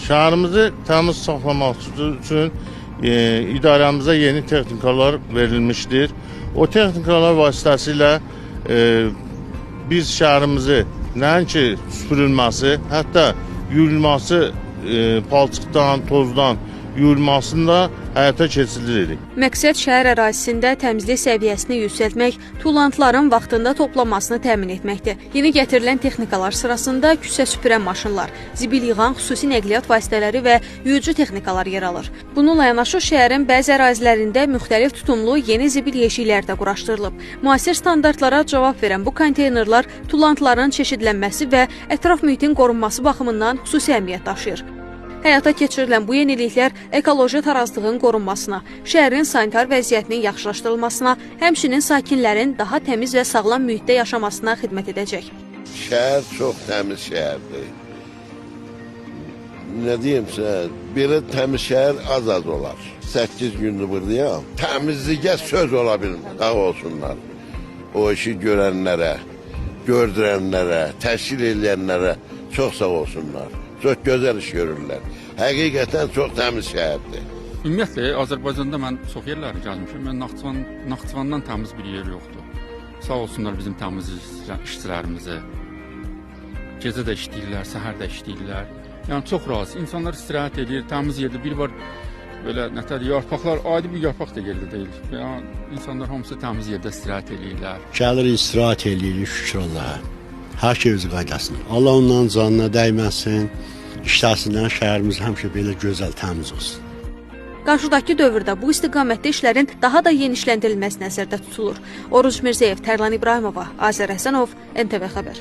Şəhərimizi təmiz saxlamaq üçün idarəmizə yeni texnikalar verilmişdir. O texnikalar vasitəsilə biz şəhərimizi nəinki süpürülməsi, hətta yuyulması, palçıqdan, tozdan yuyulmasında həyata keçiririk. Məqsəd şəhər ərazisində təmizlik səviyyəsini yüksəltmək, tullantıların vaxtında toplanmasını təmin etməkdir. Yeni gətirilən texnikalar sırasında küçə süpürən maşınlar, zibil yığan xüsusi nəqliyyat vasitələri və yuyucu texnikalar yer alır. Bununla yanaşı şəhərin bəzi ərazilərində müxtəlif tutumlu yeni zibil yeşikləri də quraşdırılıb. Müasir standartlara cavab verən bu konteynerlar tullantıların çeşidlənməsi və ətraf mühitin qorunması baxımından xüsusi əhəmiyyət daşıyır. Həyata keçirilən bu yeniliklər ekoloji tarazlığın qorunmasına, şəhərin sanitar vəziyyətinin yaxşılaşdırılmasına, həmçinin sakinlərin daha təmiz və sağlam mühitdə yaşamasına xidmət edəcək. Şəhər çox təmiz şəhərdir. Nə deyimsə, belə təmiz şəhər az olar. 8 gündür buradayam. Təmizliyə söz ola bilmir, sağ olsunlar. O işi görənlərə, gördürənlərə, təşkil edənlərə çox sağ olsunlar. Çox gözəl iş görürlər. Həqiqətən çox təmiz şəhərdir. Ümumiyyətlə, Azərbaycanda mən çox yerləri gəzmişəm. Mən Naxçıvandan təmiz bir yer yoxdur. Sağ olsunlar bizim təmiz işçilərimizə. Gecə də işləyirlər, səhər də işləyirlər. Yəni çox razı. İnsanlar istirahət edir, təmiz yerdə bir var belə nətər yarpaqlar, adi bir yarpaq da yerdə deyil. Yəni insanlar hamısı təmiz yerdə istirahət edirlər. Gəlir istirahət edirik, şükür Allaha. Hər şey öz qaydasında. Allah onların canına dəyməsin. İşləsinlər, şəhərimiz həmişə belə gözəl, təmiz olsun. Qarşıdakı dövrdə bu istiqamətdə işlərin daha da genişləndirilməsi nəzərdə tutulur. Oruc Mirzəyev, Tərlan İbrahimova, Azər Həsənov, NTV Xəbər.